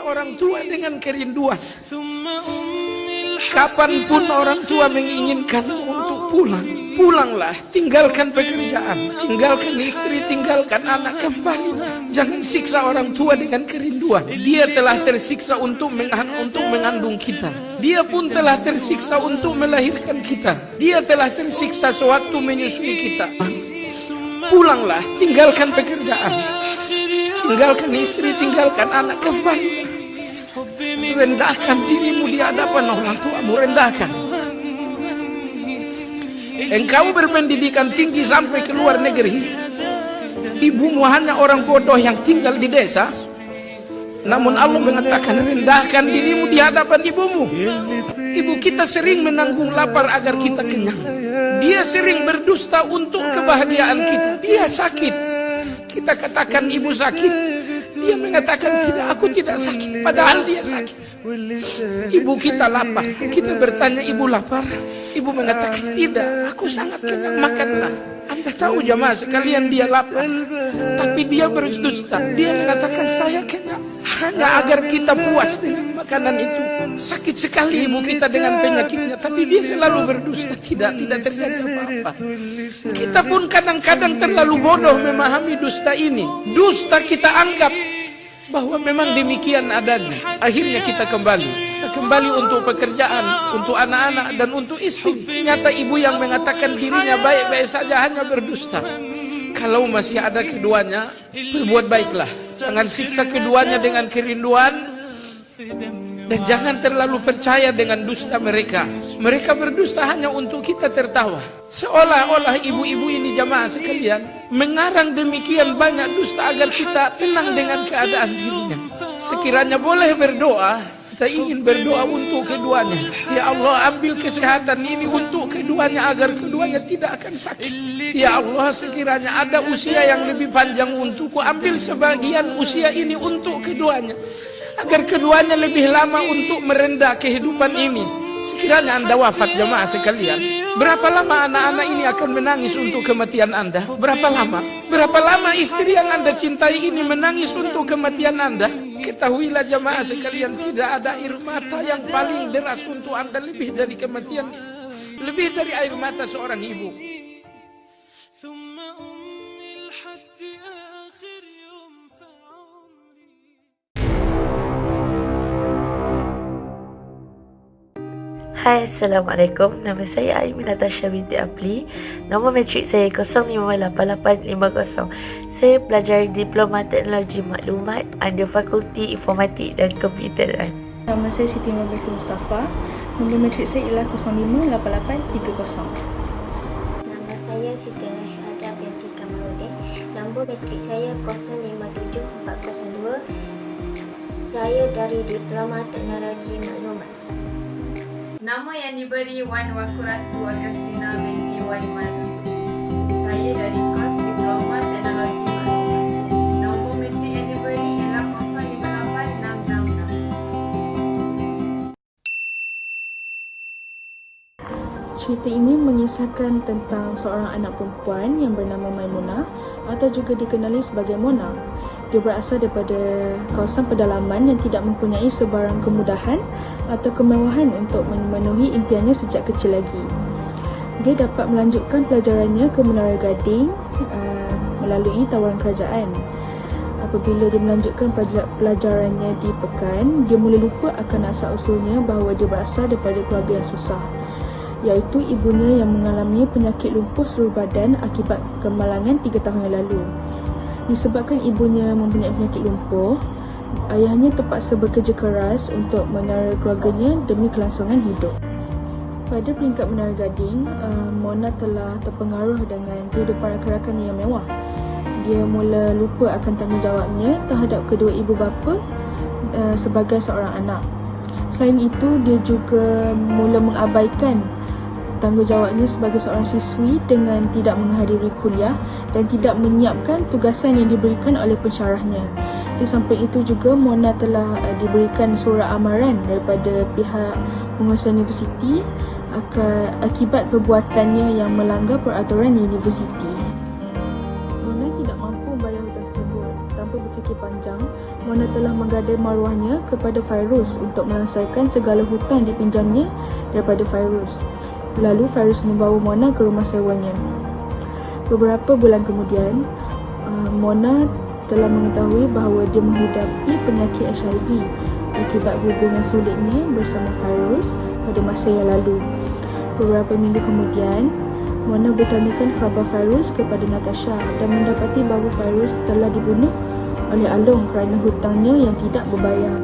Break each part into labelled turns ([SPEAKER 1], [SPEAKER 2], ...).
[SPEAKER 1] orang tua dengan kerinduan. Kapanpun orang tua menginginkan untuk pulang, pulanglah, tinggalkan pekerjaan, tinggalkan istri, tinggalkan anak, kembali. Jangan siksa orang tua dengan kerinduan. Dia telah tersiksa untuk mengandung kita. Dia pun telah tersiksa untuk melahirkan kita. Dia telah tersiksa sewaktu menyusui kita. Pulanglah, tinggalkan pekerjaan, tinggalkan istri, tinggalkan anak, kembali. Rendahkan dirimu di hadapan orang tuamu, rendahkan. Engkau berpendidikan tinggi sampai ke luar negeri, ibumu hanya orang bodoh yang tinggal di desa. Namun Allah mengatakan rendahkan dirimu di hadapan ibumu. Ibu kita sering menanggung lapar agar kita kenyang. Dia sering berdusta untuk kebahagiaan kita. Dia sakit, kita katakan ibu sakit. Dia mengatakan tidak, aku tidak sakit, padahal dia sakit. Ibu kita lapar, kita bertanya ibu lapar. Ibu mengatakan tidak, aku sangat kenyang, makanlah. Anda tahu jamaah sekalian, dia lapar, tapi dia berdusta. Dia mengatakan saya kenyang, hanya agar kita puas dengan makanan itu. Sakit sekali ibu kita dengan penyakitnya, tapi dia selalu berdusta. Tidak terjadi apa-apa. Kita pun kadang-kadang terlalu bodoh memahami dusta ini. Dusta kita anggap bahwa memang demikian adanya. Akhirnya kita kembali untuk pekerjaan, untuk anak-anak, dan untuk istri. Ternyata ibu yang mengatakan dirinya baik-baik saja hanya berdusta. Kalau masih ada keduanya, berbuat baiklah. Jangan siksa keduanya dengan kerinduan, dan jangan terlalu percaya dengan dusta mereka. Mereka berdusta hanya untuk kita tertawa. Seolah-olah ibu-ibu ini jamaah sekalian mengarang demikian banyak dusta agar kita tenang dengan keadaan dirinya. Sekiranya boleh berdoa, kita ingin berdoa untuk keduanya. Ya Allah, ambil kesehatan ini untuk keduanya agar keduanya tidak akan sakit. Ya Allah, sekiranya ada usia yang lebih panjang untukku, ambil sebagian usia ini untuk keduanya agar keduanya lebih lama untuk merendah kehidupan ini. Sekiranya Anda wafat jamaah sekalian, berapa lama anak-anak ini akan menangis untuk kematian Anda? Berapa lama? Berapa lama istri yang Anda cintai ini menangis untuk kematian Anda? Ketahuilah jamaah sekalian, tidak ada air mata yang paling deras untuk Anda lebih dari kematian, lebih dari air mata seorang ibu.
[SPEAKER 2] Hai, Assalamualaikum. Nama saya Aimin Natasha binti Apli. Nombor matrik saya 058850. Saya pelajar Diploma Teknologi Maklumat under Fakulti Informatik dan Komputeran.
[SPEAKER 3] Nama saya Siti Nurbaiti Mustafa. Nombor matrik saya ialah 058830.
[SPEAKER 4] Nama saya Siti Nursyuhada binti Kamarudin. Nombor matrik saya 057402. Saya dari Diploma Teknologi Maklumat.
[SPEAKER 5] Nama yang diberi Wan Wakuratu Akatrina binti Wan Mazuki. Saya dari kos Diploma Teknologi Maklumat. Nombor matrik yang diberi ialah 058666.
[SPEAKER 3] Cerita ini mengisahkan tentang seorang anak perempuan yang bernama Maimunah atau juga dikenali sebagai Mona. Dia berasal daripada kawasan pedalaman yang tidak mempunyai sebarang kemudahan atau kemewahan untuk memenuhi impiannya sejak kecil lagi. Dia dapat melanjutkan pelajarannya ke Menara Gading melalui tawaran kerajaan. Apabila dia melanjutkan pelajarannya di Pekan, dia mula lupa akan asal-usulnya bahawa dia berasal daripada keluarga yang susah, iaitu ibunya yang mengalami penyakit lumpuh seluruh badan akibat kemalangan 3 tahun yang lalu. Disebabkan ibunya mempunyai penyakit lumpuh, ayahnya terpaksa bekerja keras untuk menara keluarganya demi kelangsungan hidup. Pada peringkat Menara Gading, Mona telah terpengaruh dengan kehidupan rakan-rakan yang mewah. Dia mula lupa akan tanggungjawabnya terhadap kedua ibu bapa sebagai seorang anak. Selain itu, dia juga mula mengabaikan tanggungjawabnya sebagai seorang siswi dengan tidak menghadiri kuliah dan tidak menyiapkan tugasan yang diberikan oleh pensyarahnya. Di samping itu juga, Mona telah diberikan surat amaran daripada pihak penguasa universiti akibat perbuatannya yang melanggar peraturan universiti. Mona tidak mampu membayar hutang tersebut. Tanpa berfikir panjang, Mona telah menggadai maruahnya kepada Fairuz untuk melunaskan segala hutang dipinjamnya daripada Fairuz. Lalu Fairuz membawa Mona ke rumah sewanya. Beberapa bulan kemudian, Mona telah mengetahui bahawa dia menghidapi penyakit HIV akibat hubungan sulitnya bersama Fairuz pada masa yang lalu. Beberapa minggu kemudian, Mona bertanyakan khabar Fairuz kepada Natasha dan mendapati bahawa Fairuz telah dibunuh oleh Along kerana hutangnya yang tidak berbayar.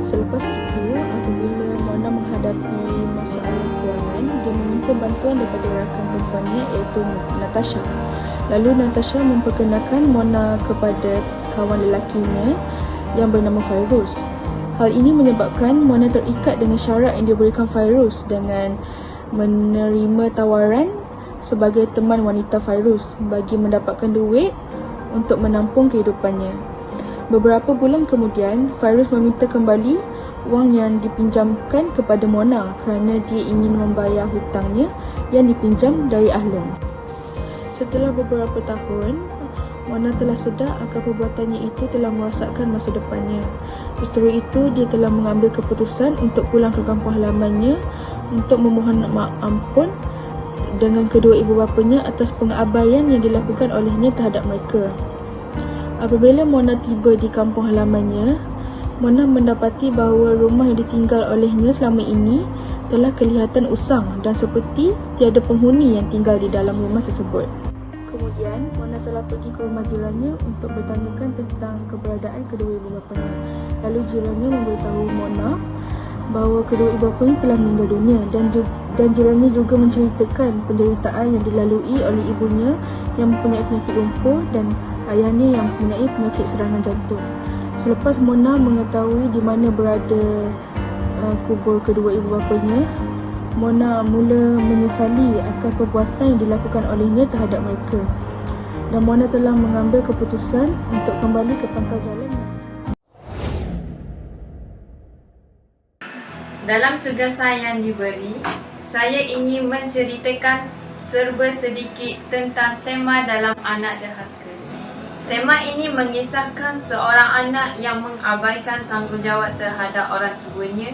[SPEAKER 3] Selepas itu, apabila Mona menghadapi masalah kewangan, dia meminta bantuan daripada rakan perempuannya iaitu Natasha. Lalu Natasha memperkenalkan Mona kepada kawan lelakinya yang bernama Fairuz. Hal ini menyebabkan Mona terikat dengan syarat yang diberikan Fairuz dengan menerima tawaran sebagai teman wanita Fairuz bagi mendapatkan duit untuk menampung kehidupannya. Beberapa bulan kemudian, Fairuz meminta kembali wang yang dipinjamkan kepada Mona kerana dia ingin membayar hutangnya yang dipinjam dari Ahlong. Setelah beberapa tahun, Mona telah sedar akan perbuatannya itu telah merosakkan masa depannya. Setelah itu, dia telah mengambil keputusan untuk pulang ke kampung halamannya untuk memohon ampun dengan kedua ibu bapanya atas pengabaian yang dilakukan olehnya terhadap mereka. Apabila Mona tiba di kampung halamannya, Mona mendapati bahawa rumah yang ditinggal olehnya selama ini telah kelihatan usang dan seperti tiada penghuni yang tinggal di dalam rumah tersebut. Kemudian, Mona telah pergi ke rumah jirannya untuk bertanyakan tentang keberadaan kedua ibu bapanya. Lalu jirannya memberitahu Mona bahawa kedua ibu bapanya telah meninggal dunia dan jirannya juga menceritakan penderitaan yang dilalui oleh ibunya yang mempunyai penyakit lumpuh dan ayahnya yang mempunyai penyakit serangan jantung. Selepas Mona mengetahui di mana berada kubur kedua ibu bapanya, Mona mula menyesali akan perbuatan yang dilakukan olehnya terhadap mereka. Dan Mona telah mengambil keputusan untuk kembali ke pangkal jalan.
[SPEAKER 5] Dalam tugas saya yang diberi, saya ingin menceritakan serba sedikit tentang tema dalam Anak Derhaka. Tema ini mengisahkan seorang anak yang mengabaikan tanggungjawab terhadap orang tuanya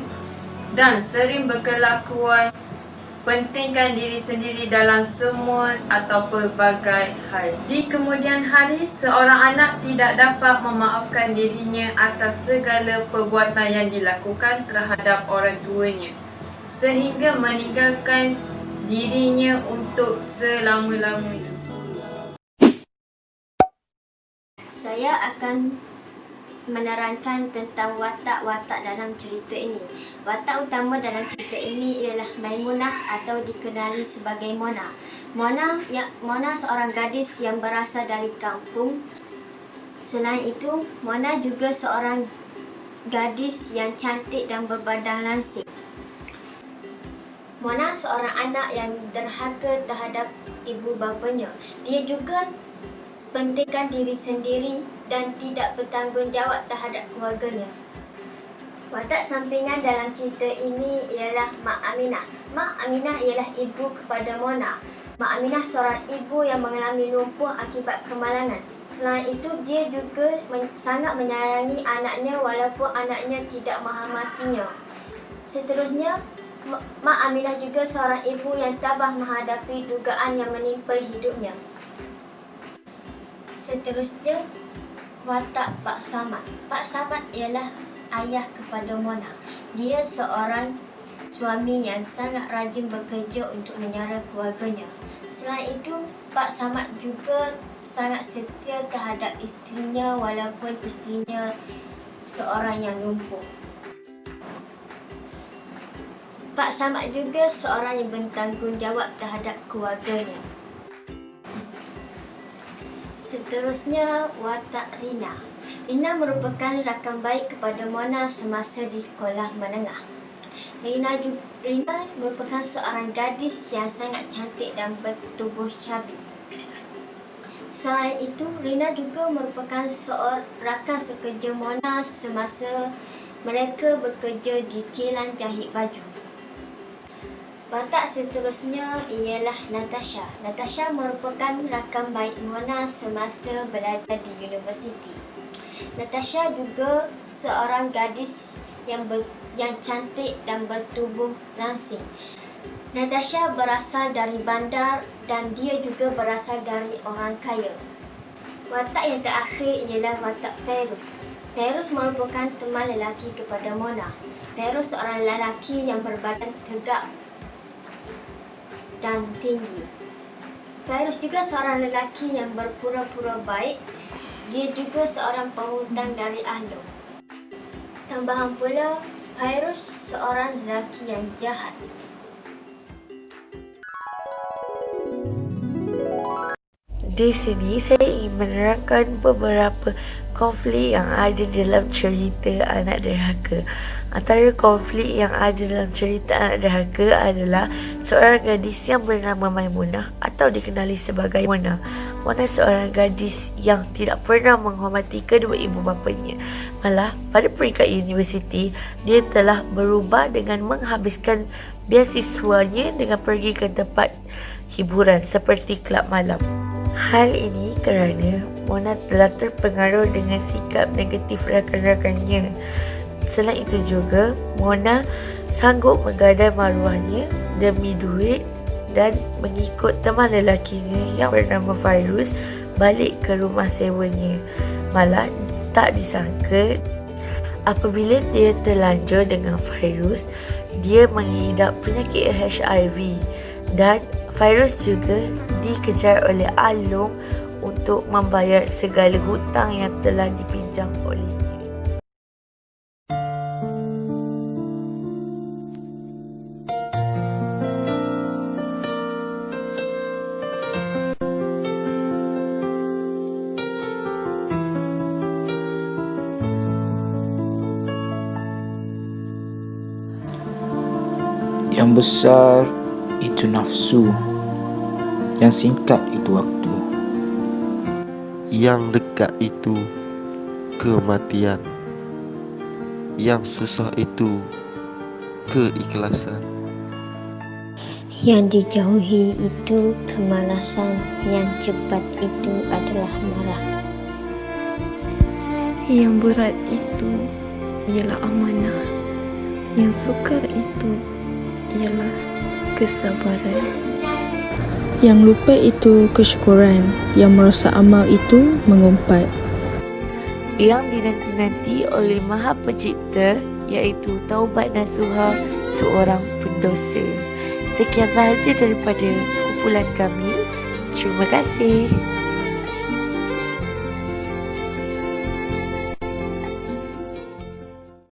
[SPEAKER 5] dan sering berkelakuan pentingkan diri sendiri dalam semua atau pelbagai hal. Di kemudian hari, seorang anak tidak dapat memaafkan dirinya atas segala perbuatan yang dilakukan terhadap orang tuanya, sehingga meninggalkan dirinya untuk selama-lamanya.
[SPEAKER 4] Saya akan menerangkan tentang watak-watak dalam cerita ini. Watak utama dalam cerita ini ialah Maimunah atau dikenali sebagai Mona. Mona seorang gadis yang berasal dari kampung. Selain itu, Mona juga seorang gadis yang cantik dan berbadan langsing. Mona seorang anak yang derhaka terhadap ibu bapanya. Dia juga pentingkan diri sendiri dan tidak bertanggungjawab terhadap keluarganya. Watak sampingan dalam cerita ini ialah Mak Aminah. Mak Aminah ialah ibu kepada Mona. Mak Aminah seorang ibu yang mengalami lumpuh akibat kemalangan. Selain itu, dia juga sangat menyayangi anaknya walaupun anaknya tidak menghormatinya. Seterusnya, Mak Aminah juga seorang ibu yang tabah menghadapi dugaan yang menimpa hidupnya. Seterusnya, watak Pak Samad. Pak Samad ialah ayah kepada Mona. Dia seorang suami yang sangat rajin bekerja untuk menyara keluarganya. Selain itu, Pak Samad juga sangat setia terhadap isterinya walaupun isterinya seorang yang lumpuh. Pak Samad juga seorang yang bertanggungjawab terhadap keluarganya. Seterusnya, watak Rina. Rina merupakan rakan baik kepada Mona semasa di sekolah menengah. Rina merupakan seorang gadis yang sangat cantik dan bertubuh cabi. Selain itu, Rina juga merupakan seorang rakan sekerja Mona semasa mereka bekerja di kilang jahit baju. Watak seterusnya ialah Natasha. Natasha merupakan rakam baik Mona semasa belajar di universiti. Natasha juga seorang gadis yang cantik dan bertubuh langsing. Natasha berasal dari bandar dan dia juga berasal dari orang kaya. Watak yang terakhir ialah watak Feiruz. Feiruz merupakan teman lelaki kepada Mona. Feiruz seorang lelaki yang berbadan tegak dan tinggi. Feiruz juga seorang lelaki yang berpura-pura baik. Dia juga seorang penghutang dari Ahlo. Tambahan pula, Feiruz seorang lelaki yang jahat.
[SPEAKER 2] Di sini saya ingin menerangkan beberapa konflik yang ada dalam cerita Anak Derhaka. Antara konflik yang ada dalam cerita Anak Derhaka adalah seorang gadis yang bernama Maimunah atau dikenali sebagai Mona. Mona seorang gadis yang tidak pernah menghormati kedua ibu bapanya. Malah pada peringkat universiti, dia telah berubah dengan menghabiskan beasiswanya dengan pergi ke tempat hiburan seperti kelab malam. Hal ini kerana Mona telah terpengaruh dengan sikap negatif rakan-rakannya. Selain itu juga, Mona sanggup menggadai maruahnya demi duit dan mengikut teman lelakinya yang bernama Feiruz balik ke rumah sewanya. Malah tak disangka, apabila dia terlanjur dengan Feiruz, dia mengidap penyakit HIV dan Feiruz juga dikejar oleh Alung untuk membayar segala hutang yang telah dipinjam olehnya.
[SPEAKER 6] Yang besar itu nafsu, yang singkat itu waktu.
[SPEAKER 7] Yang dekat itu kematian, yang susah itu keikhlasan.
[SPEAKER 4] Yang dijauhi itu kemalasan, yang cepat itu adalah marah.
[SPEAKER 8] Yang berat itu ialah amanah, yang sukar itu ialah kesabaran.
[SPEAKER 3] Yang lupa itu kesyukuran, yang merasa amal itu mengumpat.
[SPEAKER 2] Yang dinanti-nanti oleh Maha Pencipta iaitu taubat nasuha seorang pendosa. Sekian sahaja daripada kumpulan kami. Terima kasih.